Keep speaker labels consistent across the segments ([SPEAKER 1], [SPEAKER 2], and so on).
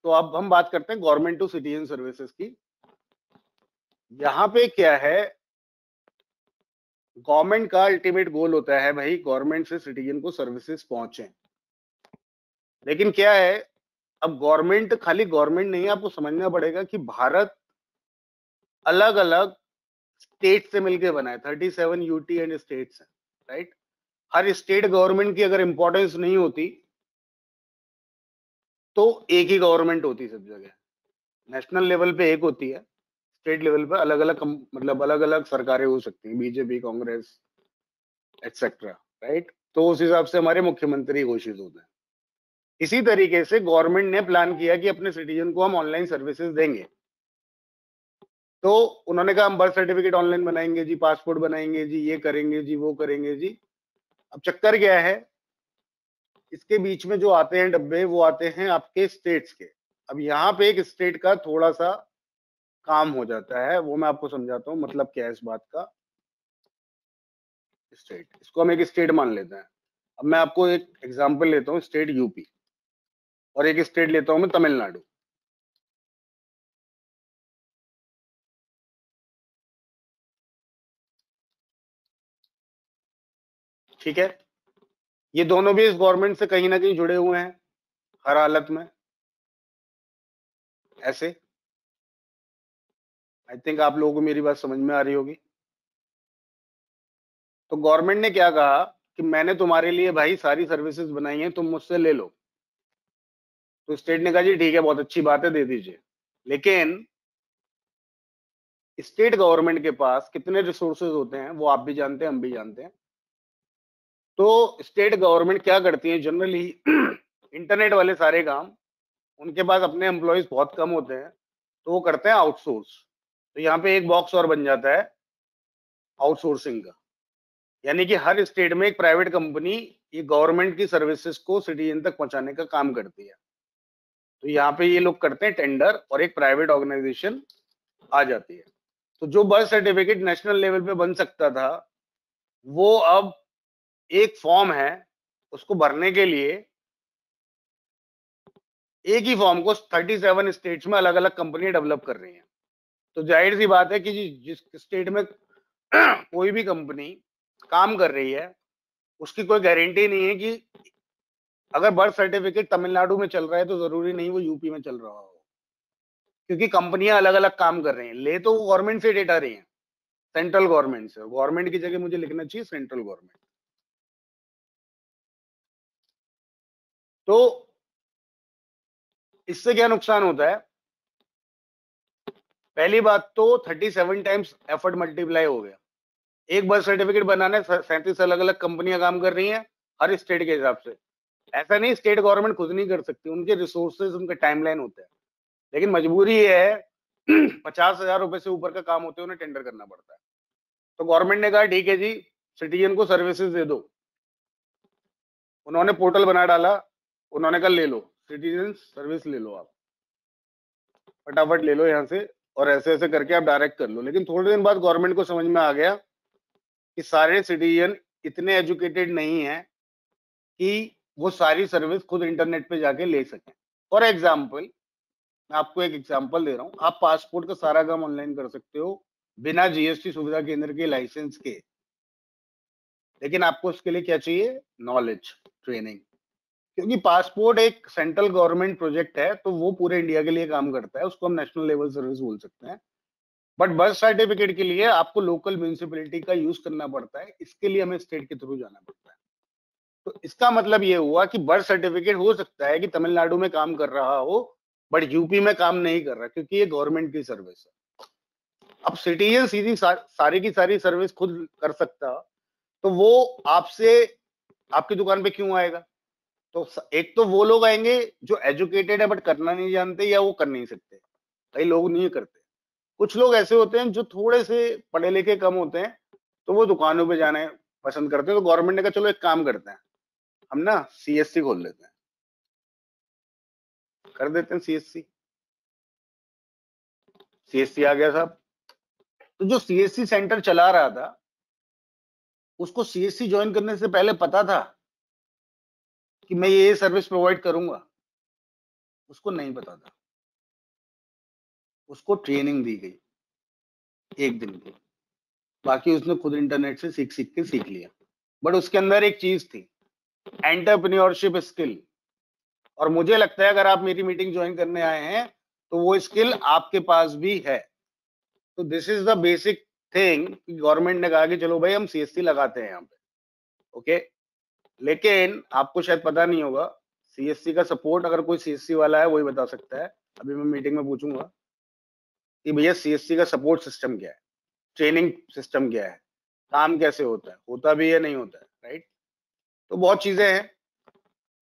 [SPEAKER 1] तो अब हम बात करते हैं गवर्नमेंट टू सिटीजन सर्विसेज की। यहाँ पे क्या है, गवर्नमेंट का अल्टीमेट गोल होता है भाई गवर्नमेंट से सिटीजन को सर्विसेज पहुंचे। लेकिन क्या है, अब गवर्नमेंट खाली गवर्नमेंट नहीं है, आपको समझना पड़ेगा कि भारत अलग अलग स्टेट से मिलकर बना है। 37 यूटी एंड स्टेट्स हैं, राइट। हर स्टेट गवर्नमेंट की अगर इंपॉर्टेंस नहीं होती तो एक ही गवर्नमेंट होती सब जगह। नेशनल लेवल पे एक होती है, स्टेट लेवल पे अलग अलग मतलब अलग अलग सरकारें हो सकती हैं, बीजेपी, कांग्रेस एक्सेट्रा, राइट। तो उस हिसाब से हमारे मुख्यमंत्री घोषित होते हैं। इसी तरीके से गवर्नमेंट ने प्लान किया कि अपने सिटीजन को हम ऑनलाइन सर्विसेज देंगे। तो उन्होंने कहा हम बर्थ सर्टिफिकेट ऑनलाइन बनाएंगे जी, पासपोर्ट बनाएंगे जी, ये करेंगे जी, वो करेंगे जी। अब चक्कर क्या है, इसके बीच में जो आते हैं डब्बे, वो आते हैं आपके स्टेट्स के। अब यहाँ पे एक स्टेट का थोड़ा सा काम हो जाता है, वो मैं आपको समझाता हूँ मतलब क्या है इस बात का। स्टेट, इसको हम एक स्टेट मान लेते हैं। अब मैं आपको एक एग्जांपल लेता हूँ, स्टेट यूपी, और एक स्टेट लेता हूँ मैं तमिलनाडु। ठीक है, ये दोनों भी इस गवर्नमेंट से कहीं ना कहीं जुड़े हुए हैं हर हालत में, ऐसे। आई थिंक आप लोगों को मेरी बात समझ में आ रही होगी। तो गवर्नमेंट ने क्या कहा कि मैंने तुम्हारे लिए भाई सारी सर्विसेज बनाई हैं, तुम मुझसे ले लो। तो स्टेट ने कहा जी ठीक है, बहुत अच्छी बात है, दे दीजिए। लेकिन स्टेट गवर्नमेंट के पास कितने रिसोर्सेज होते हैं वो आप भी जानते हैं, हम भी जानते हैं। तो स्टेट गवर्नमेंट क्या करती है जनरली, इंटरनेट वाले सारे काम उनके पास अपने एम्प्लॉयज बहुत कम होते हैं, तो वो करते हैं आउटसोर्स। तो यहाँ पे एक बॉक्स और बन जाता है आउटसोर्सिंग का। यानी कि हर स्टेट में एक प्राइवेट कंपनी ये गवर्नमेंट की सर्विसेज को सिटीजन तक पहुंचाने का काम करती है। तो यहाँ पे ये लोग करते हैं टेंडर, और एक प्राइवेट ऑर्गेनाइजेशन आ जाती है। तो जो बर्थ सर्टिफिकेट नेशनल लेवल पे बन सकता था, वो अब एक फॉर्म है, उसको भरने के लिए एक ही फॉर्म को 37 स्टेट्स में अलग अलग कंपनी डेवलप कर रही हैं। तो जाहिर सी बात है कि जिस स्टेट में कोई भी कंपनी काम कर रही है, उसकी कोई गारंटी नहीं है कि अगर बर्थ सर्टिफिकेट तमिलनाडु में चल रहा है तो जरूरी नहीं वो यूपी में चल रहा हो, क्योंकि कंपनियां अलग अलग काम कर रही हैं। ले तो वो गवर्नमेंट से डेटा रही हैं, सेंट्रल गवर्नमेंट से। गवर्नमेंट की जगह मुझे लिखना चाहिए सेंट्रल गवर्नमेंट। तो इससे क्या नुकसान होता है, पहली बात तो 37 टाइम्स एफर्ट मल्टीप्लाई हो गया। एक बर्थ सर्टिफिकेट बनाने 37 अलग अलग कंपनियां काम कर रही हैं हर स्टेट के हिसाब से। ऐसा नहीं स्टेट गवर्नमेंट खुद नहीं कर सकती, उनके रिसोर्सेज, उनके टाइमलाइन होते हैं। लेकिन मजबूरी ये है 50,000 रुपए से ऊपर का काम होते हैं, उन्हें टेंडर करना पड़ता है। तो गवर्नमेंट ने कहा ठीक है जी, सिटीजन को सर्विसेज दे दो। उन्होंने पोर्टल बना डाला, उन्होंने कहा ले लो सिटीजन सर्विस, ले लो आप, फटाफट ले लो यहाँ से, और ऐसे ऐसे करके आप डायरेक्ट कर लो। लेकिन थोड़े दिन बाद गवर्नमेंट को समझ में आ गया कि सारे सिटीजन इतने एजुकेटेड नहीं है कि वो सारी सर्विस खुद इंटरनेट पे जाके ले सकें। फॉर एग्जाम्पल, मैं आपको एक एग्जाम्पल दे रहा हूँ, आप पासपोर्ट का सारा काम ऑनलाइन कर सकते हो बिना जीएसटी सुविधा केंद्र के लाइसेंस के। लेकिन आपको उसके लिए क्या चाहिए, नॉलेज, ट्रेनिंग। क्योंकि पासपोर्ट एक सेंट्रल गवर्नमेंट प्रोजेक्ट है, तो वो पूरे इंडिया के लिए काम करता है, उसको हम नेशनल लेवल सर्विस बोल सकते हैं। बट बर्थ सर्टिफिकेट के लिए आपको लोकल म्यूनिसिपैलिटी का यूज करना पड़ता है, इसके लिए हमें स्टेट के थ्रू जाना पड़ता है। तो इसका मतलब ये हुआ कि बर्थ सर्टिफिकेट हो सकता है कि तमिलनाडु में काम कर रहा हो, बट यूपी में काम नहीं कर रहा, क्योंकि ये गवर्नमेंट की सर्विस है। अब सिटीजन सीधी सारी की सारी सर्विस खुद कर सकता, तो वो आपसे आपकी दुकान पे क्यों आएगा। तो एक तो वो लोग आएंगे जो एजुकेटेड है बट करना नहीं जानते, या वो कर नहीं सकते, कई लोग नहीं करते। कुछ लोग ऐसे होते हैं जो थोड़े से पढ़े लिखे कम होते हैं, तो वो दुकानों पे जाने पसंद करते हैं। तो गवर्नमेंट ने कहा चलो एक काम करते हैं, हम ना सीएससी खोल लेते हैं, कर देते हैं सीएससी। सीएससी आ गया साहब। तो जो सीएससी सेंटर चला रहा था, उसको सीएससी ज्वाइन करने से पहले पता था कि मैं ये सर्विस प्रोवाइड करूंगा। उसको नहीं पता था, उसको ट्रेनिंग दी गई 1 दिन की, बाकी उसने खुद इंटरनेट से सीख के सीख लिया। बट उसके अंदर एक चीज थी, एंटरप्रेन्योरशिप स्किल, और मुझे लगता है अगर आप मेरी मीटिंग ज्वाइन करने आए हैं तो वो स्किल आपके पास भी है। तो this is the basic thing, government ने कहा कि चलो भाई हम सीएससी लगाते हैं यहाँ पे, ओके। लेकिन आपको शायद पता नहीं होगा, सीएससी का सपोर्ट अगर कोई सीएससी वाला है वही बता सकता है, अभी मैं मीटिंग में पूछूंगा कि भैया सीएससी का सपोर्ट सिस्टम क्या है, ट्रेनिंग सिस्टम क्या है, काम कैसे होता है, होता भी है नहीं होता है, राइट। तो बहुत चीजें हैं।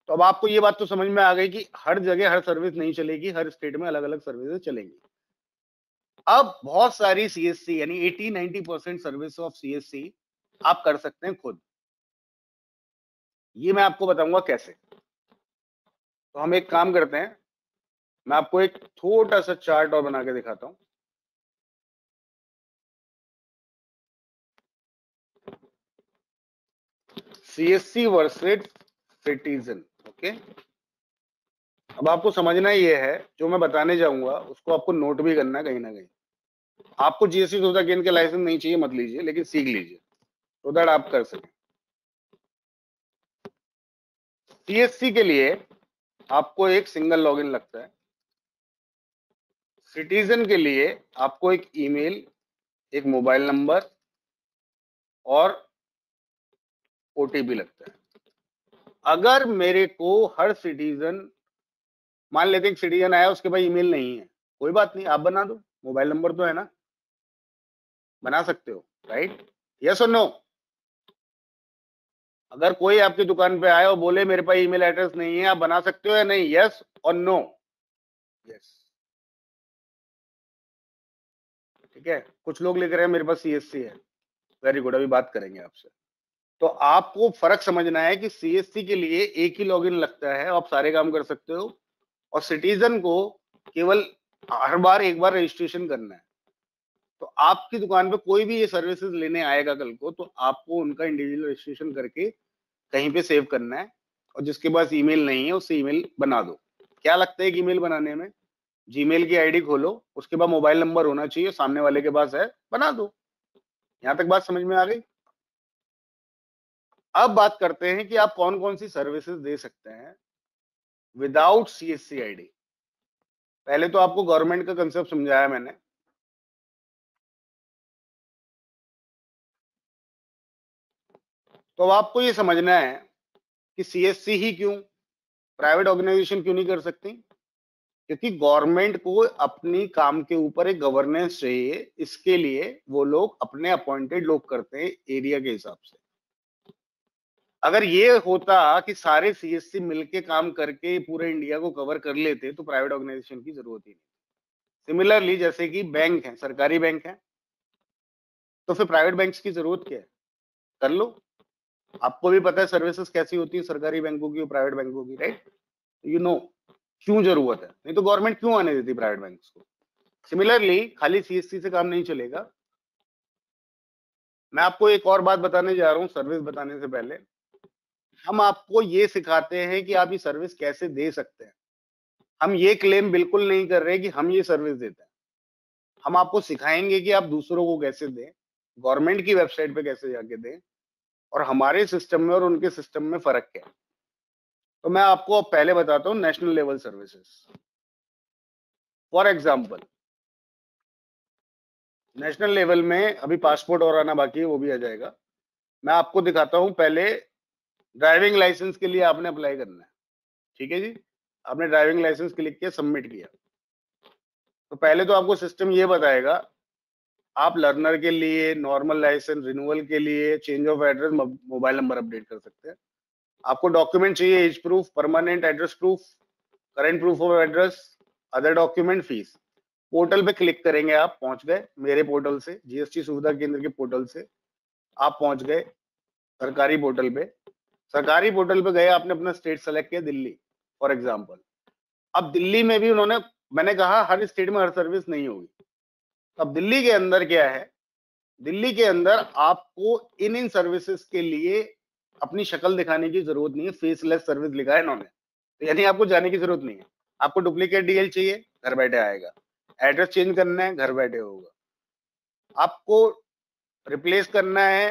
[SPEAKER 1] तो अब आपको ये बात तो समझ में आ गई कि हर जगह हर सर्विस नहीं चलेगी, हर स्टेट में अलग अलग सर्विसेज चलेंगी। अब बहुत सारी सीएससी यानी 80-90% सर्विस ऑफ सीएससी आप कर सकते हैं खुद। ये मैं आपको बताऊंगा कैसे। तो हम एक काम करते हैं, मैं आपको एक छोटा सा चार्ट और बना के दिखाता हूं। CSC versus citizen, okay. अब आपको समझना ये है, जो मैं बताने जाऊंगा उसको आपको नोट भी करना है कहीं ना कहीं। आपको जीएसटी सुविधा केंद्र के लाइसेंस नहीं चाहिए, मत लीजिए, लेकिन सीख लीजिए तो दैट आप कर सकें। सीएससी के लिए आपको एक सिंगल लॉगिन लगता है, सिटीजन के लिए आपको एक ईमेल, एक मोबाइल नंबर और ओटीपी लगता है। अगर मेरे को हर सिटीजन, मान लेते एक सिटीजन आया उसके पास ईमेल नहीं है, कोई बात नहीं, आप बना दो, मोबाइल नंबर तो है ना, बना सकते हो, राइट। यस और नो। अगर कोई आपकी दुकान पे आए और बोले मेरे पास ईमेल एड्रेस नहीं है, आप बना सकते हो या नहीं, यस और नो। यस, ठीक है। कुछ लोग लिख रहे हैं मेरे पास सीएससी है, वेरी गुड, अभी बात करेंगे आपसे। तो आपको फर्क समझना है कि सीएससी के लिए एक ही लॉगिन लगता है, आप सारे काम कर सकते हो, और सिटीजन को केवल हर बार एक बार रजिस्ट्रेशन करना है। तो आपकी दुकान पे कोई भी ये सर्विसेज लेने आएगा कल को, तो आपको उनका इंडिविजुअल रजिस्ट्रेशन करके कहीं पे सेव करना है, और जिसके पास ईमेल नहीं है उससे ईमेल बना दो। क्या लगता है कि ईमेल बनाने में? जीमेल की आईडी खोलो, उसके बाद मोबाइल नंबर होना चाहिए, सामने वाले के पास है, बना दो। यहां तक बात समझ में आ गई? अब बात करते हैं कि आप कौन कौन सी सर्विसेज दे सकते हैं विदाउट सीएससी आईडी। पहले तो आपको गवर्नमेंट का कंसेप्ट समझाया मैंने। तो अब आपको ये समझना है कि सीएससी ही क्यों, प्राइवेट ऑर्गेनाइजेशन क्यों नहीं कर सकती? क्योंकि गवर्नमेंट को अपनी काम के ऊपर एक गवर्नेंस चाहिए, इसके लिए वो लोग अपने अपॉइंटेड लोग करते हैं एरिया के हिसाब से। अगर ये होता कि सारे सीएससी मिलके काम करके पूरे इंडिया को कवर कर लेते तो प्राइवेट ऑर्गेनाइजेशन की जरूरत ही नहीं। सिमिलरली जैसे कि बैंक है, सरकारी बैंक है, तो फिर प्राइवेट बैंक्स की जरूरत क्या है? कर लो। आपको भी पता है सर्विसेज कैसी होती है सरकारी बैंकों की और प्राइवेट बैंकों की, राइट। यू नो क्यों जरूरत है, नहीं तो गवर्नमेंट क्यों आने देती प्राइवेट बैंक्स को। सिमिलरली खाली सीएससी से काम नहीं चलेगा। मैं आपको एक और बात बताने जा रहा हूँ सर्विस बताने से पहले। हम आपको ये सिखाते हैं कि आप ये सर्विस कैसे दे सकते हैं। हम ये क्लेम बिल्कुल नहीं कर रहे कि हम ये सर्विस देते हैं। हम आपको सिखाएंगे कि आप दूसरों को कैसे दें, गवर्नमेंट की वेबसाइट पे कैसे जाके दें, और हमारे सिस्टम में और उनके सिस्टम में फर्क क्या है। तो मैं आपको अब पहले बताता हूँ national level services. For example national level में अभी पासपोर्ट और आना बाकी है, वो भी आ जाएगा। मैं आपको दिखाता हूँ। पहले ड्राइविंग लाइसेंस के लिए आपने अप्लाई करना है, ठीक है जी। आपने ड्राइविंग लाइसेंस क्लिक किया, सबमिट किया, तो पहले तो आपको सिस्टम ये बताएगा आप लर्नर के लिए, नॉर्मल लाइसेंस रिन्यूअल के लिए, change of address, mobile number update कर सकते हैं। आपको डॉक्यूमेंट चाहिए, age proof, permanent address proof, current proof of address, other document, fees. Portal पे क्लिक करेंगे, आप पहुंच गए मेरे पोर्टल से, जीएसटी सुविधा केंद्र के पोर्टल से आप पहुंच गए सरकारी पोर्टल पे। सरकारी पोर्टल पे गए, आपने अपना स्टेट सेलेक्ट किया, दिल्ली फॉर एग्जाम्पल। अब दिल्ली में भी उन्होंने, मैंने कहा हर स्टेट में हर सर्विस नहीं होगी। अब दिल्ली के अंदर क्या है, दिल्ली के अंदर आपको इन सर्विसेज के लिए अपनी शक्ल दिखाने की जरूरत नहीं है, फेसलेस सर्विस लिखा है इन्होंने, तो यानी आपको जाने की जरूरत नहीं है। आपको डुप्लीकेट डीएल चाहिए, घर बैठे आएगा। एड्रेस चेंज करना है, घर बैठे होगा। आपको रिप्लेस करना है,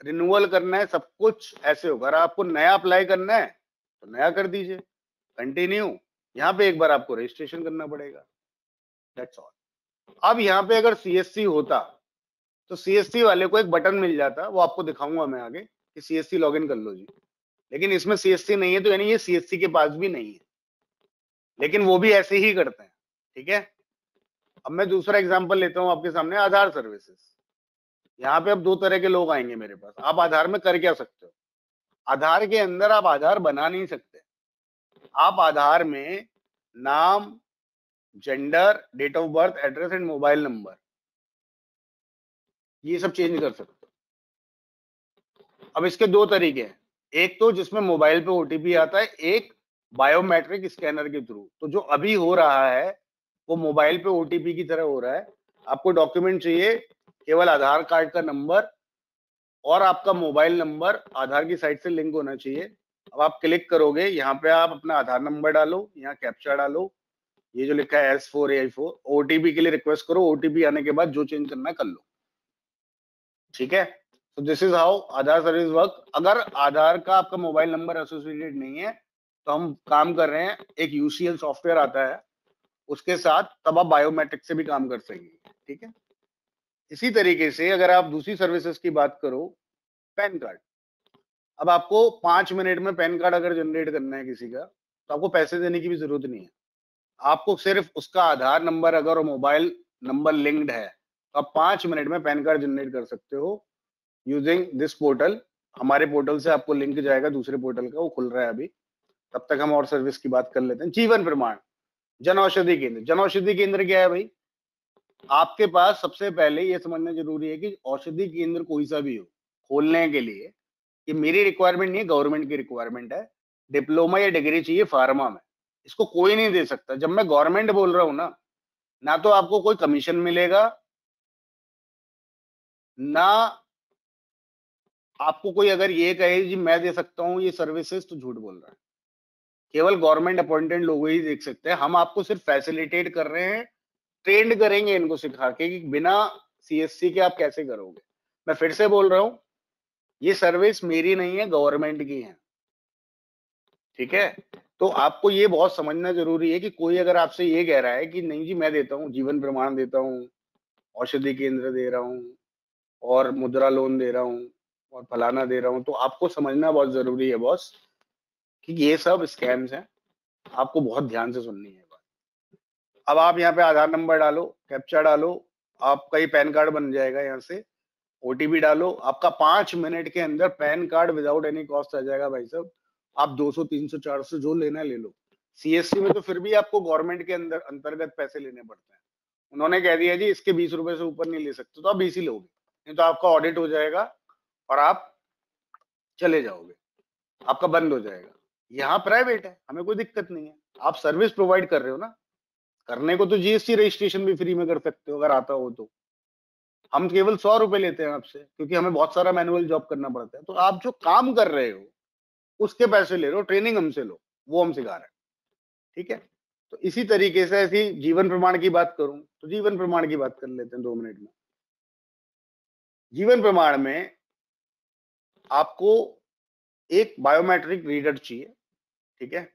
[SPEAKER 1] रिन्यूअल करना है, सब कुछ ऐसे होगा। अगर आपको नया अप्लाई करना है तो नया कर दीजिए, कंटिन्यू। यहाँ पे एक बार आपको रजिस्ट्रेशन करना पड़ेगा, दैट्स ऑल। अब यहाँ पे अगर सीएससी होता तो सीएससी वाले को एक बटन मिल जाता, वो आपको दिखाऊंगा मैं आगे कि सीएससी लॉगिन कर लो जी। लेकिन इसमें सीएससी नहीं है, तो यानी ये सीएससी के पास भी नहीं है, लेकिन वो भी ऐसे ही करते हैं, ठीक है। अब मैं दूसरा एग्जांपल लेता हूं आपके सामने, आधार सर्विसेज। यहाँ पे अब दो तरह के लोग आएंगे मेरे पास। आप आधार में कर क्या सकते हो? आधार के अंदर आप आधार बना नहीं सकते। आप आधार में नाम, gender, date of birth, address and mobile number, ये सब चेंज कर सकते हो। अब इसके दो तरीके हैं, एक तो जिसमें मोबाइल पे ओटीपी आता है, एक बायोमेट्रिक स्कैनर के थ्रू। तो जो अभी हो रहा है वो मोबाइल पे ओटीपी की तरह हो रहा है। आपको डॉक्यूमेंट चाहिए केवल आधार कार्ड का नंबर और आपका मोबाइल नंबर आधार की साइट से लिंक होना चाहिए। अब आप क्लिक करोगे, यहाँ पे आप अपना आधार नंबर डालो, यहाँ कैप्चा डालो, ये जो लिखा है S4AI4, ओटीपी के लिए रिक्वेस्ट करो, ओटीपी आने के बाद जो चेंज करना है कर लो, ठीक है। तो this is how Aadhaar service work. अगर आधार का आपका मोबाइल नंबर एसोसिएटेड नहीं है तो हम काम कर रहे हैं, एक यूसीएल सॉफ्टवेयर आता है उसके साथ, तब आप बायोमेट्रिक से भी काम कर सकेंगे, ठीक है। इसी तरीके से अगर आप दूसरी सर्विसेज की बात करो, पैन कार्ड। अब आपको 5 मिनट में पैन कार्ड अगर जनरेट करना है किसी का, तो आपको पैसे देने की भी जरूरत नहीं है। आपको सिर्फ उसका आधार नंबर अगर मोबाइल नंबर लिंक्ड है तो आप 5 मिनट में पैन कार्ड जनरेट कर सकते हो यूजिंग दिस पोर्टल। हमारे पोर्टल से आपको लिंक जाएगा दूसरे पोर्टल का, वो खुल रहा है अभी। तब तक हम और सर्विस की बात कर लेते हैं। जीवन प्रमाण, जन औषधि केंद्र। जन औषधि केंद्र क्या है भाई? आपके पास सबसे पहले ये समझना जरूरी है कि औषधि केंद्र कोई सा भी हो, खोलने के लिए ये मेरी रिक्वायरमेंट नहीं है, गवर्नमेंट की रिक्वायरमेंट है। डिप्लोमा या डिग्री चाहिए फार्मा में, इसको कोई नहीं दे सकता। जब मैं गवर्नमेंट बोल रहा हूं ना, ना तो आपको कोई कमीशन मिलेगा, ना आपको कोई अगर ये कहे जी मैं दे सकता हूँ ये सर्विसेज, तो झूठ बोल रहा है। केवल गवर्नमेंट अपॉइंटेड लोग ही देख सकते हैं। हम आपको सिर्फ फैसिलिटेट कर रहे हैं, ट्रेंड करेंगे इनको सिखा के कि बिना सीएससी के आप कैसे करोगे। मैं फिर से बोल रहा हूं, ये सर्विस मेरी नहीं है, गवर्नमेंट की है, ठीक है। तो आपको ये बहुत समझना जरूरी है कि कोई अगर आपसे ये कह रहा है कि नहीं जी मैं देता हूँ, जीवन प्रमाण देता हूँ, औषधि केंद्र दे रहा हूँ और मुद्रा लोन दे रहा हूँ और फलाना दे रहा हूँ, तो आपको समझना बहुत जरूरी है बॉस कि ये सब स्कैम्स हैं। आपको बहुत ध्यान से सुननी है बात। अब आप यहाँ पे आधार नंबर डालो, कैप्चा डालो, आपका ही पैन कार्ड बन जाएगा। यहाँ से ओटीपी डालो, आपका 5 मिनट के अंदर PAN card without any cost आ जाएगा भाई साहब। आप 200, 300, 400 जो लेना है ले लो। सीएससी में तो फिर भी आपको गवर्नमेंट के अंदर अंतर्गत पैसे लेने पड़ते हैं। उन्होंने कह दिया जी इसके 20 रुपए से ऊपर नहीं ले सकते, तो आप 20 ही लोगे, नहीं तो आपका ऑडिट हो जाएगा और आप चले जाओगे, आपका बंद हो जाएगा। यहाँ प्राइवेट है, हमें कोई दिक्कत नहीं है। आप सर्विस प्रोवाइड कर रहे हो ना, करने को तो जीएसटी रजिस्ट्रेशन भी फ्री में कर सकते हो अगर आता हो तो। हम केवल 100 रुपए लेते हैं आपसे, क्योंकि हमें बहुत सारा मैनुअल जॉब करना पड़ता है। तो आप जो काम कर रहे हो उसके पैसे ले रहे हो, ट्रेनिंग हमसे लो, वो हम सिखा रहे हैं, ठीक है। तो इसी तरीके से ऐसी जीवन प्रमाण की बात करूं तो जीवन प्रमाण की बात कर लेते हैं 2 मिनट में। जीवन प्रमाण में आपको एक बायोमेट्रिक रीडर चाहिए, ठीक है।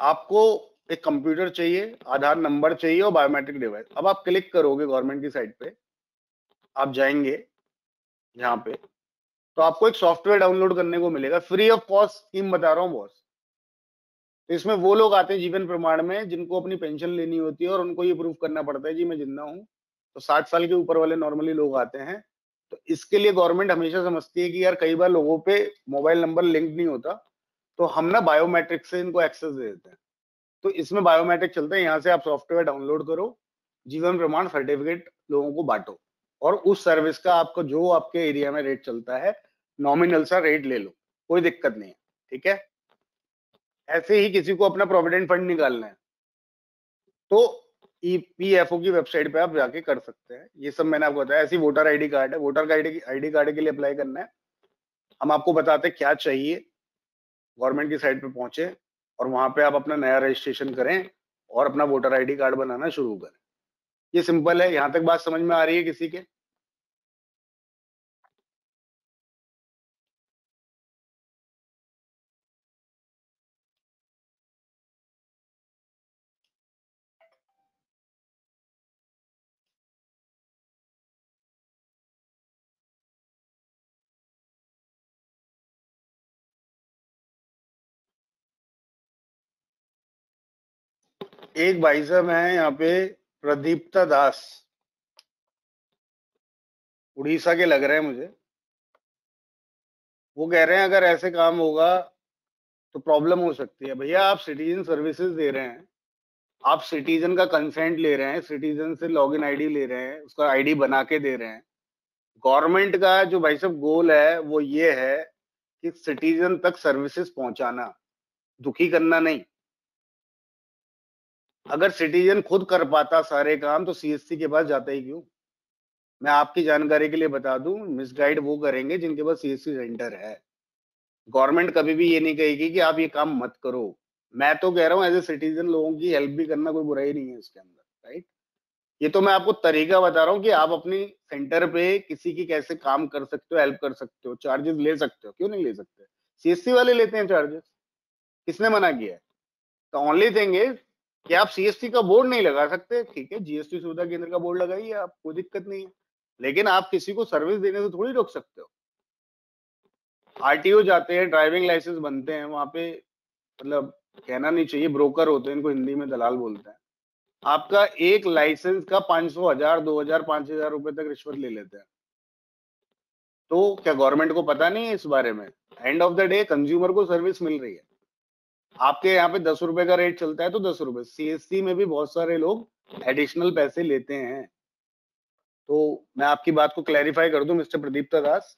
[SPEAKER 1] आपको एक कंप्यूटर चाहिए, आधार नंबर चाहिए और बायोमेट्रिक डिवाइस। अब आप क्लिक करोगे गवर्नमेंट की साइट पे, आप जाएंगे यहाँ पे, तो आपको एक सॉफ्टवेयर डाउनलोड करने को मिलेगा फ्री ऑफ कॉस्ट। स्कीम बता रहा हूँ बॉस। तो इसमें वो लोग आते हैं जीवन प्रमाण में जिनको अपनी पेंशन लेनी होती है और उनको ये प्रूफ करना पड़ता है जी मैं जिंदा हूँ। तो 60 साल के ऊपर वाले नॉर्मली लोग आते हैं। तो इसके लिए गवर्नमेंट हमेशा समझती है कि यार कई बार लोगों पे मोबाइल नंबर लिंक नहीं होता, तो हम ना बायोमेट्रिक से इनको एक्सेस दे देते हैं। तो इसमें बायोमेट्रिक चलते हैं। यहाँ से आप सॉफ्टवेयर डाउनलोड करो, जीवन प्रमाण सर्टिफिकेट लोगों को बांटो, और उस सर्विस का आपको जो आपके एरिया में रेट चलता है नॉमिनल सा रेट ले लो, कोई दिक्कत नहीं है, ठीक है। ऐसे ही किसी को अपना प्रोविडेंट फंड निकालना है तो ईपीएफओ की वेबसाइट पे आप जाके कर सकते हैं। ये सब मैंने आपको बताया। ऐसी वोटर आईडी कार्ड है, वोटर आईडी कार्ड के लिए अप्लाई करना है। हम आपको बताते हैं क्या चाहिए, गवर्नमेंट की साइट पे पहुंचे, और वहां पे आप अपना नया रजिस्ट्रेशन करें और अपना वोटर आईडी कार्ड बनाना शुरू करें। ये सिंपल है। यहां तक बात समझ में आ रही है किसी के? एक भाई साहब हैं यहाँ पे, प्रदीप्ता दास, उड़ीसा के लग रहे हैं मुझे। वो कह रहे हैं अगर ऐसे काम होगा तो प्रॉब्लम हो सकती है। भैया आप सिटीजन सर्विसेज दे रहे हैं, आप सिटीजन का कंसेंट ले रहे हैं, सिटीजन से लॉगिन आईडी ले रहे हैं, उसका आईडी बना के दे रहे हैं। गवर्नमेंट का जो भाई साहब गोल है वो ये है कि सिटीजन तक सर्विसेज पहुंचाना, दुखी करना नहीं। अगर सिटीजन खुद कर पाता सारे काम तो सीएससी के पास जाता ही क्यों? मैं आपकी जानकारी के लिए बता दूं, मिसगाइड वो करेंगे जिनके पास सीएससी सेंटर है। गवर्नमेंट कभी भी ये नहीं कहेगी कि आप ये काम मत करो। मैं तो कह रहा हूँ एज ए सिटीजन लोगों की हेल्प भी करना कोई बुराई नहीं है इसके अंदर, राइट? ये तो मैं आपको तरीका बता रहा हूँ कि आप अपनी सेंटर पे किसी की कैसे काम कर सकते हो, हेल्प कर सकते हो, चार्जेस ले सकते हो। क्यों नहीं ले सकते? सीएससी वाले लेते हैं चार्जेस, किसने मना किया है? तो ओनली थिंग इज कि आप सीएससी का बोर्ड नहीं लगा सकते, ठीक है, जीएसटी सुविधा केंद्र का बोर्ड लगाइए आप, कोई दिक्कत नहीं है। लेकिन आप किसी को सर्विस देने से थोड़ी रोक सकते हो। आरटीओ जाते हैं, ड्राइविंग लाइसेंस बनते हैं, वहां पे मतलब कहना नहीं चाहिए, ब्रोकर होते हैं, इनको हिंदी में दलाल बोलते हैं। आपका एक लाइसेंस का 500, 1000, 2000, 5000 रुपए तक रिश्वत ले लेते हैं। तो क्या गवर्नमेंट को पता नहीं है इस बारे में? End of the day consumer को सर्विस मिल रही है। आपके यहाँ पे 10 रुपए का रेट चलता है तो 10 रुपए, सीएससी में भी बहुत सारे लोग एडिशनल पैसे लेते हैं। तो मैं आपकी बात को क्लैरिफाई कर दूं मिस्टर प्रदीप्ता दास,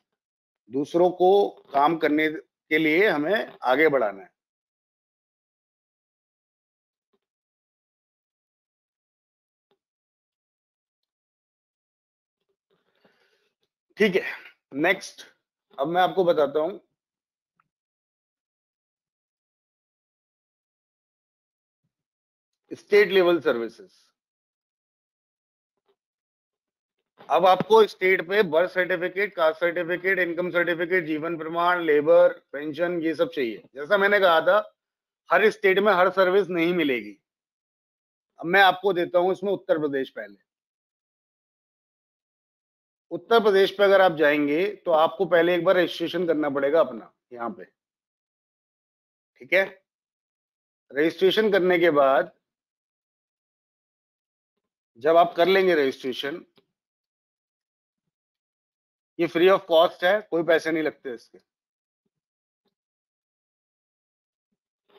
[SPEAKER 1] दूसरों को काम करने के लिए हमें आगे बढ़ाना है। ठीक है, नेक्स्ट अब मैं आपको बताता हूं स्टेट लेवल सर्विसेज। अब आपको स्टेट पे birth certificate, caste certificate, income certificate, जीवन प्रमाण, लेबर पेंशन, ये सब चाहिए। जैसा मैंने कहा था, हर स्टेट में हर सर्विस नहीं मिलेगी। अब मैं आपको देता हूं इसमें उत्तर प्रदेश। पहले उत्तर प्रदेश पे अगर आप जाएंगे तो आपको पहले एक बार रजिस्ट्रेशन करना पड़ेगा अपना यहाँ पे, ठीक है? रजिस्ट्रेशन करने के बाद जब आप कर लेंगे रजिस्ट्रेशन, ये फ्री ऑफ कॉस्ट है, कोई पैसे नहीं लगते इसके।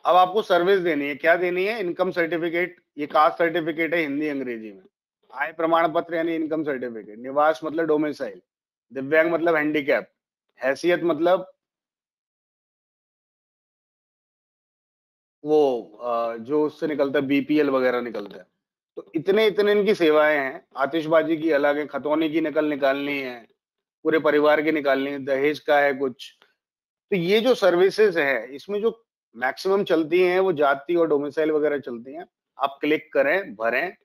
[SPEAKER 1] अब आपको सर्विस देनी है, क्या देनी है? इनकम सर्टिफिकेट, ये कास्ट सर्टिफिकेट है हिंदी अंग्रेजी में। आय प्रमाण पत्र यानी इनकम सर्टिफिकेट, निवास मतलब डोमिसाइल, दिव्यांग मतलब हैंडीकैप, हैसियत मतलब वो जो उससे निकलता है बीपीएल वगैरह निकलता है। तो इतने इतने इनकी सेवाएं हैं। आतिशबाजी की अलग है, खतौनी की नकल निकालनी है, पूरे परिवार की निकालनी है, दहेज का है कुछ। तो ये जो सर्विसेज है इसमें जो मैक्सिमम चलती हैं वो जाति और डोमिसाइल वगैरह चलती हैं। आप क्लिक करें, भरें,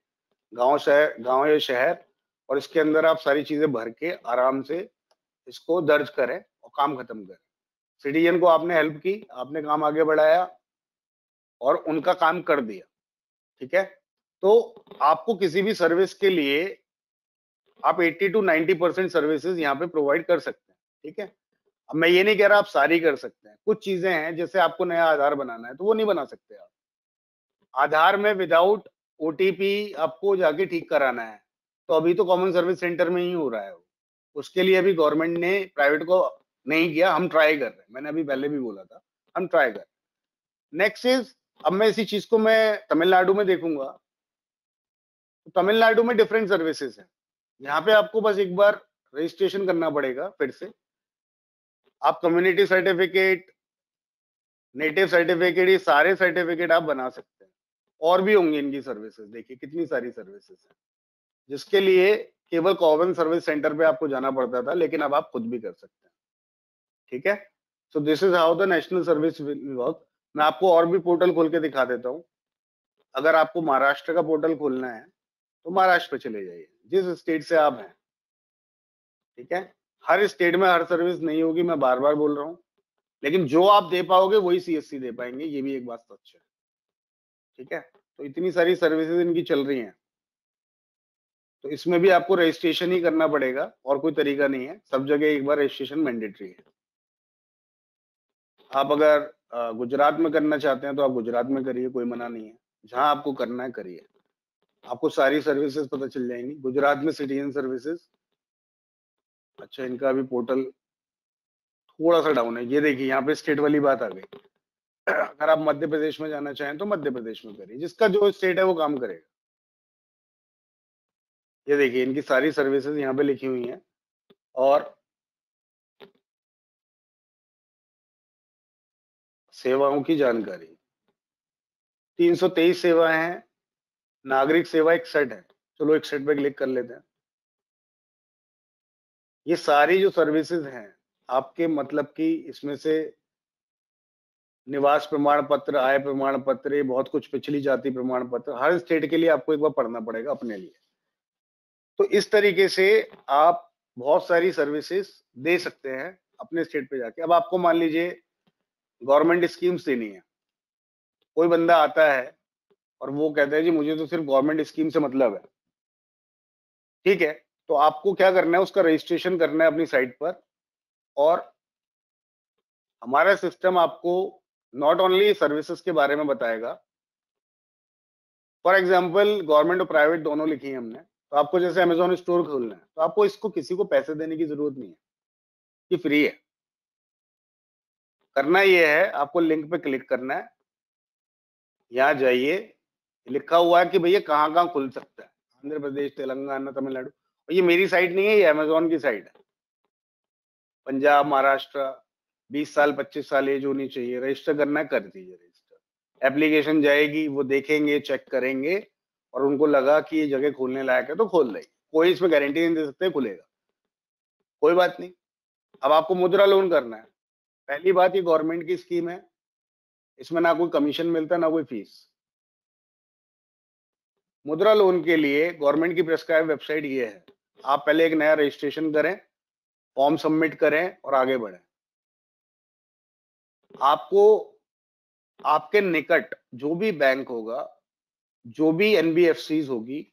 [SPEAKER 1] गांव शहर, गांव या शहर, और इसके अंदर आप सारी चीजें भर के आराम से इसको दर्ज करें और काम खत्म करें। सिटीजन को आपने हेल्प की, आपने काम आगे बढ़ाया और उनका काम कर दिया, ठीक है? तो आपको किसी भी सर्विस के लिए आप 80 टू 90% सर्विसेज यहाँ पे प्रोवाइड कर सकते हैं, ठीक है? अब मैं ये नहीं कह रहा आप सारी कर सकते हैं, कुछ चीजें हैं जैसे आपको नया आधार बनाना है तो वो नहीं बना सकते आप। आधार में विदाउट ओटीपी आपको जाके ठीक कराना है, तो अभी तो कॉमन सर्विस सेंटर में ही हो रहा है वो। उसके लिए अभी गवर्नमेंट ने प्राइवेट को नहीं किया, हम ट्राई कर रहे हैं। मैंने अभी पहले भी बोला था, हम ट्राई कर रहे हैं। नेक्स्ट इज, अब मैं इसी चीज को मैं तमिलनाडु में देखूंगा, तो तमिलनाडु में डिफरेंट सर्विसेज है। यहाँ पे आपको बस एक बार रजिस्ट्रेशन करना पड़ेगा फिर से। आप कम्युनिटी सर्टिफिकेट, नेटिव सर्टिफिकेट, ये सारे सर्टिफिकेट आप बना सकते हैं। और भी होंगी इनकी सर्विसेज, देखिए कितनी सारी सर्विसेज है, जिसके लिए केवल कॉमन सर्विस सेंटर पे आपको जाना पड़ता था, लेकिन अब आप खुद भी कर सकते हैं, ठीक है? So this is how the national service will work. मैं आपको और भी पोर्टल खोल के दिखा देता हूँ। अगर आपको महाराष्ट्र का पोर्टल खोलना है तो महाराष्ट्र पे चले जाइए, जिस स्टेट से आप हैं, ठीक है। हर स्टेट में हर सर्विस नहीं होगी, मैं बार बार बोल रहा हूँ, लेकिन जो आप दे पाओगे वही सीएससी दे पाएंगे, ये भी एक बात सच है, ठीक है। तो इतनी सारी सर्विसेज इनकी चल रही हैं, तो इसमें भी आपको रजिस्ट्रेशन ही करना पड़ेगा और कोई तरीका नहीं है, सब जगह एक बार रजिस्ट्रेशन मैंडेटरी है। आप अगर गुजरात में करना चाहते हैं तो आप गुजरात में करिए, कोई मना नहीं है, जहां आपको करना है करिए, आपको सारी सर्विसेज पता चल जाएंगी। गुजरात में सिटीजन सर्विसेज, अच्छा इनका अभी पोर्टल थोड़ा सा डाउन है, ये देखिए यहाँ पे स्टेट वाली बात आ गई। अगर आप मध्य प्रदेश में जाना चाहें तो मध्य प्रदेश में करिए, जिसका जो स्टेट है वो काम करेगा। ये देखिए इनकी सारी सर्विसेज यहाँ पे लिखी हुई हैं, और सेवाओं की जानकारी 323 सेवाएं हैं, नागरिक सेवा 61 है। चलो 61 पे क्लिक कर लेते हैं। ये सारी जो सर्विसेज हैं आपके, मतलब कि इसमें से निवास प्रमाण पत्र, आय प्रमाण पत्र, बहुत कुछ, पिछली जाति प्रमाण पत्र, हर स्टेट के लिए आपको एक बार पढ़ना पड़ेगा अपने लिए। तो इस तरीके से आप बहुत सारी सर्विसेज दे सकते हैं अपने स्टेट पे जाके। अब आपको मान लीजिए गवर्नमेंट स्कीम्स देनी है, कोई बंदा आता है और वो कहता है जी मुझे तो सिर्फ गवर्नमेंट स्कीम से मतलब है, ठीक है। तो आपको क्या करना है, उसका रजिस्ट्रेशन करना है अपनी साइट पर, और हमारा सिस्टम आपको नॉट ओनली सर्विसेज के बारे में बताएगा। फॉर एग्जाम्पल गवर्नमेंट और प्राइवेट दोनों लिखी है हमने, तो आपको जैसे अमेजोन स्टोर खोलना है तो आपको इसको किसी को पैसे देने की जरूरत नहीं है, ये फ्री है। करना ये है, आपको लिंक पे क्लिक करना है, यहाँ जाइए, लिखा हुआ है कि भैया कहाँ कहाँ खुल सकता है, आंध्र प्रदेश, तेलंगाना, तमिलनाडु। और ये मेरी साइट नहीं है, ये अमेजोन की साइट है। पंजाब, महाराष्ट्र, 20 साल 25 साल एज होनी चाहिए, रजिस्टर करना है, कर दीजिए रजिस्टर। एप्लीकेशन जाएगी, वो देखेंगे, चेक करेंगे, और उनको लगा कि ये जगह खोलने लायक है तो खोल देंगे। कोई इसमें गारंटी नहीं दे सकते खुलेगा, कोई बात नहीं। अब आपको मुद्रा लोन करना है, पहली बात ये गवर्नमेंट की स्कीम है, इसमें ना कोई कमीशन मिलता ना कोई फीस। मुद्रा लोन के लिए गवर्नमेंट की प्रेस्क्राइब वेबसाइट ये है, आप पहले एक नया रजिस्ट्रेशन करें, फॉर्म सबमिट करें और आगे बढ़ें। आपको आपके निकट जो भी बैंक होगा, जो भी एनबीएफसीज होगी,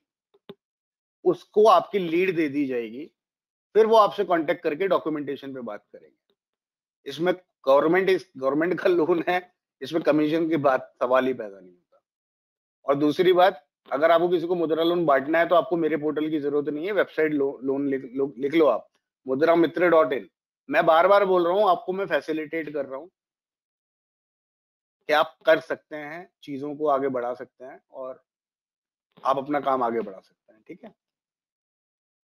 [SPEAKER 1] उसको आपकी लीड दे दी जाएगी, फिर वो आपसे कांटेक्ट करके डॉक्यूमेंटेशन पे बात करेंगे। इसमें गवर्नमेंट का लोन है, इसमें कमीशन की बात सवाल ही पैदा नहीं होता। और दूसरी बात, अगर आपको किसी को मुद्रा लोन बांटना है तो आपको मेरे पोर्टल की जरूरत नहीं है, वेबसाइट लोन लिख लो आप, mudramiत्र.in। मैं बार बार बोल रहा हूँ आपको, मैं फैसिलिटेट कर रहा हूँ कि आप कर सकते हैं, चीजों को आगे बढ़ा सकते हैं और आप अपना काम आगे बढ़ा सकते हैं, ठीक है।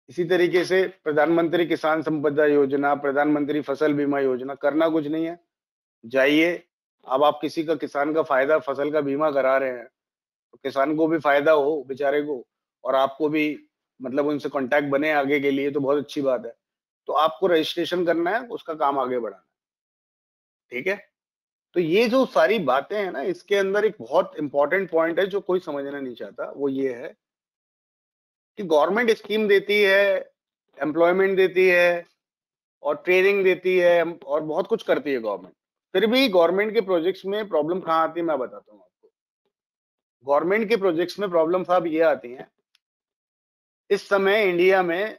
[SPEAKER 1] इसी तरीके से प्रधानमंत्री किसान संपदा योजना, प्रधानमंत्री फसल बीमा योजना, करना कुछ नहीं है, जाइए। अब आप किसी का, किसान का फायदा, फसल का बीमा करा रहे हैं तो किसान को भी फायदा हो बेचारे को, और आपको भी, मतलब उनसे कांटेक्ट बने आगे के लिए, तो बहुत अच्छी बात है। तो आपको रजिस्ट्रेशन करना है, उसका काम आगे बढ़ाना है, ठीक है। तो ये जो सारी बातें हैं ना, इसके अंदर एक बहुत इंपॉर्टेंट पॉइंट है जो कोई समझना नहीं चाहता, वो ये है कि गवर्नमेंट स्कीम देती है, एम्प्लॉयमेंट देती है, और ट्रेनिंग देती है, और बहुत कुछ करती है गवर्नमेंट। फिर भी गवर्नमेंट के प्रोजेक्ट्स में प्रॉब्लम कहाँ आती है, मैं बताता हूँ आपको। गवर्नमेंट के प्रोजेक्ट्स में प्रॉब्लम साहब ये आती है, इस समय इंडिया में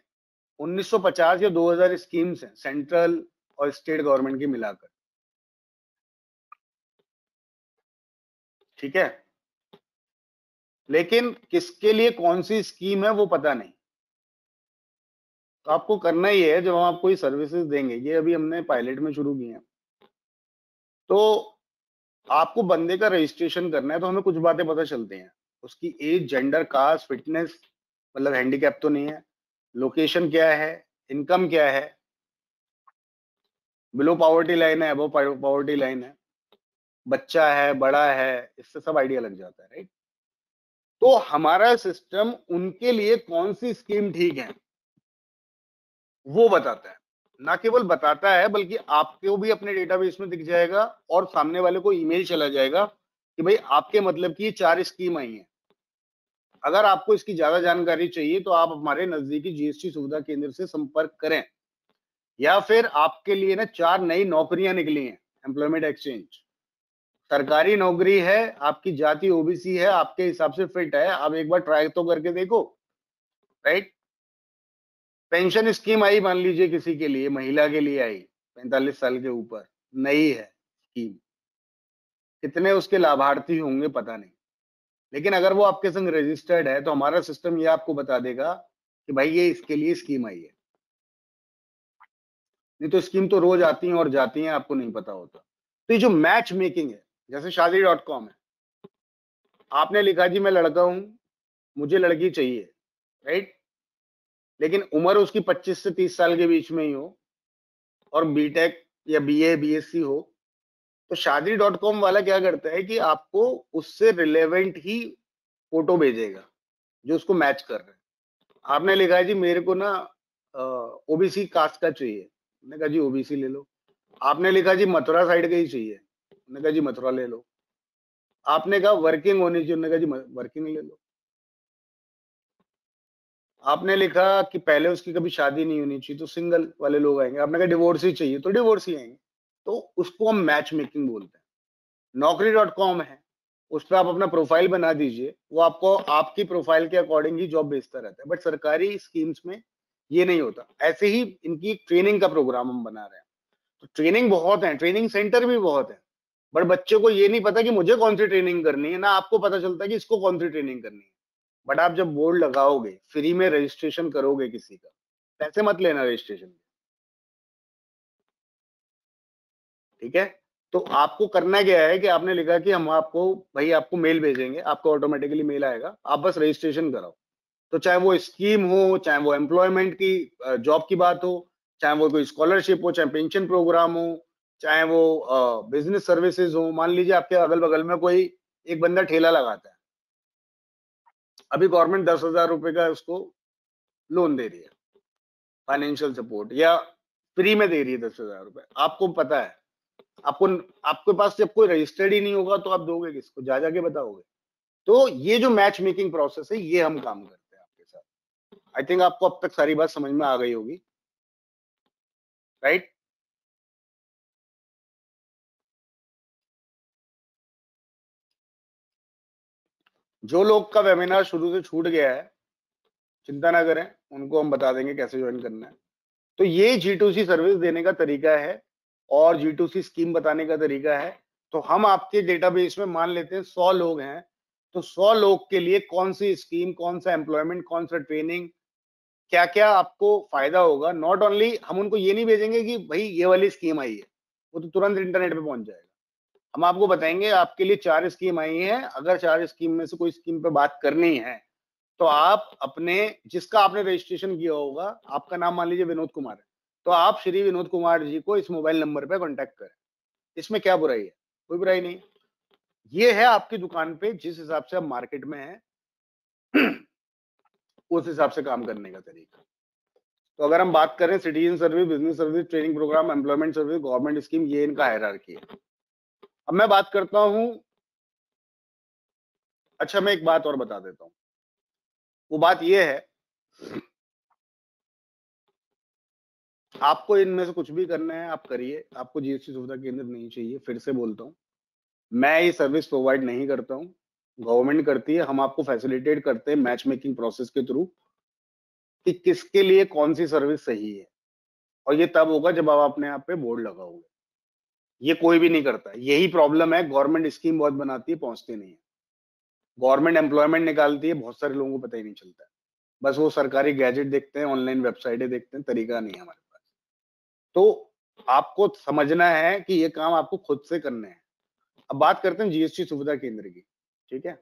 [SPEAKER 1] 1950 या 2000 स्कीम्स हैं, सेंट्रल और स्टेट गवर्नमेंट की मिलाकर, ठीक है। लेकिन किसके लिए कौन सी स्कीम है वो पता नहीं। तो आपको करना ही है, जब हम आपको ये सर्विसेज देंगे, ये अभी हमने पायलट में शुरू की है, तो आपको बंदे का रजिस्ट्रेशन करना है, तो हमें कुछ बातें पता चलती हैं, उसकी एज, जेंडर, कास्ट, फिटनेस, मतलब हैंडीकैप तो नहीं है, लोकेशन क्या है, इनकम क्या है, बिलो पॉवर्टी लाइन है, अबव पॉवर्टी लाइन है, बच्चा है, बड़ा है, इससे सब आइडिया लग जाता है, राइट। तो हमारा सिस्टम उनके लिए कौन सी स्कीम ठीक है वो बताता है। ना केवल बताता है बल्कि आपको भी अपने डेटाबेस में दिख जाएगा और सामने वाले को ईमेल चला जाएगा कि भाई आपके मतलब की ये 4 स्कीम आई हैं। अगर आपको इसकी ज्यादा जानकारी चाहिए तो आप हमारे नजदीकी जीएसटी सुविधा केंद्र से संपर्क करें, या फिर आपके लिए ना 4 नई नौकरियां निकली हैं एम्प्लॉयमेंट एक्सचेंज। सरकारी नौकरी है, आपकी जाति ओबीसी है, आपके हिसाब से फिट है, आप एक बार ट्राई तो करके देखो, राइट। पेंशन स्कीम आई मान लीजिए किसी के लिए, महिला के लिए आई 45 साल के ऊपर, नई है स्कीम, कितने उसके लाभार्थी होंगे पता नहीं, लेकिन अगर वो आपके संग रजिस्टर्ड है तो हमारा सिस्टम ये आपको बता देगा कि भाई ये इसके लिए स्कीम आई है। नहीं तो स्कीम तो रोज आती हैं और जाती हैं, आपको नहीं पता होता। तो ये जो मैच मेकिंग है, जैसे शादी.com है, आपने लिखा जी मैं लड़का हूं, मुझे लड़की चाहिए, राइट, लेकिन उम्र उसकी 25 से 30 साल के बीच में ही हो और बीटेक या बीए बीएससी हो, तो शादी.com वाला क्या करता है कि आपको उससे रिलेवेंट ही फोटो भेजेगा जो उसको मैच कर रहे हैं। आपने लिखा है जी मेरे को ना ओबीसी कास्ट का चाहिए, मैंने कहा जी ओबीसी ले लो। आपने लिखा जी मथुरा साइड का ही चाहिए, मैंने कहा जी मथुरा ले लो। आपने कहा वर्किंग होनी चाहिए, मैंने कहा जी वर्किंग ले लो। आपने लिखा कि पहले उसकी कभी शादी नहीं होनी चाहिए तो सिंगल वाले लोग आएंगे। आपने कहा डिवोर्स ही चाहिए तो डिवोर्स ही आएंगे। तो उसको हम मैच मेकिंग बोलते हैं। नौकरी.com है, उस पर आप अपना प्रोफाइल बना दीजिए, वो आपको आपकी प्रोफाइल के अकॉर्डिंग ही जॉब भेजता रहता है। बट सरकारी स्कीम्स में ये नहीं होता। ऐसे ही इनकी ट्रेनिंग का प्रोग्राम हम बना रहे हैं, तो ट्रेनिंग बहुत है, ट्रेनिंग सेंटर भी बहुत है, बट बच्चे को ये नहीं पता कि मुझे कौन सी ट्रेनिंग करनी है, ना आपको पता चलता है कि इसको कौन सी ट्रेनिंग करनी है। बट आप जब बोर्ड लगाओगे, फ्री में रजिस्ट्रेशन करोगे किसी का, पैसे मत लेना रजिस्ट्रेशन के, ठीक है। तो आपको करना क्या है कि आपने लिखा कि हम आपको भाई आपको मेल भेजेंगे, आपको ऑटोमेटिकली मेल आएगा, आप बस रजिस्ट्रेशन कराओ। तो चाहे वो स्कीम हो, चाहे वो एम्प्लॉयमेंट की जॉब की बात हो, चाहे वो कोई स्कॉलरशिप हो, चाहे पेंशन प्रोग्राम हो, चाहे वो बिजनेस सर्विसेज हो। मान लीजिए आपके अगल बगल में कोई एक बंदा ठेला लगाता है, अभी गवर्नमेंट 10,000 रुपए का उसको लोन दे रही है, फाइनेंशियल सपोर्ट, या फ्री में दे रही है 10,000 रुपए। आपको पता है, आपको आपके पास जब कोई रजिस्टर्ड ही नहीं होगा तो आप दोगे किसको, जा जाके बताओगे। तो ये जो मैच मेकिंग प्रोसेस है, ये हम काम करते हैं आपके साथ। आई थिंक आपको अब तक सारी बात समझ में आ गई होगी, राइट। जो लोग का वेबिनार शुरू से छूट गया है, चिंता ना करें, उनको हम बता देंगे कैसे ज्वाइन करना है। तो ये G2C सर्विस देने का तरीका है और G2C स्कीम बताने का तरीका है। तो हम आपके डेटाबेस में मान लेते हैं 100 लोग हैं, तो 100 लोग के लिए कौन सी स्कीम, कौन सा एम्प्लॉयमेंट, कौन सा ट्रेनिंग, क्या क्या आपको फायदा होगा। नॉट ओनली हम उनको ये नहीं भेजेंगे कि भाई ये वाली स्कीम आई है, वो तो तुरंत इंटरनेट पे पहुंच जाएगा। हम आपको बताएंगे आपके लिए 4 स्कीम आई हैं, अगर 4 स्कीम में से कोई स्कीम पे बात करनी है तो आप अपने, जिसका आपने रजिस्ट्रेशन किया होगा, आपका नाम मान लीजिए विनोद कुमार है, तो आप श्री विनोद कुमार जी को इस मोबाइल नंबर पे कांटेक्ट करें। इसमें क्या बुराई है, कोई बुराई नहीं। ये है आपकी दुकान पे जिस हिसाब से आप मार्केट में है उस हिसाब से काम करने का तरीका। तो अगर हम बात करें citizen service, business service, training programme, employment service, government scheme, ये इनका हायरार्की है। अब मैं बात करता हूं, अच्छा मैं एक बात और बता देता हूं। वो बात ये है, आपको इनमें से कुछ भी करना है आप करिए, आपको जीएसटी सुविधा केंद्र नहीं चाहिए। फिर से बोलता हूँ, मैं ये सर्विस प्रोवाइड नहीं करता हूँ, गवर्नमेंट करती है। हम आपको फैसिलिटेट करते हैं मैच मेकिंग प्रोसेस के थ्रू कि किसके लिए कौन सी सर्विस सही है, और ये तब होगा जब आप अपने आप पे बोर्ड लगाओगे। ये कोई भी नहीं करता। यही प्रॉब्लम है, गवर्नमेंट स्कीम बहुत बनाती है, पहुंचती नहीं है। गवर्नमेंट एम्प्लॉयमेंट निकालती है, बहुत सारे लोगों को पता ही नहीं चलता है। बस वो सरकारी गैजेट देखते हैं, ऑनलाइन वेबसाइटें देखते हैं, तरीका नहीं है हमारे पास। तो आपको समझना है कि ये काम आपको खुद से करने हैं। अब बात करते हैं जीएसटी सुविधा केंद्र की, ठीक है।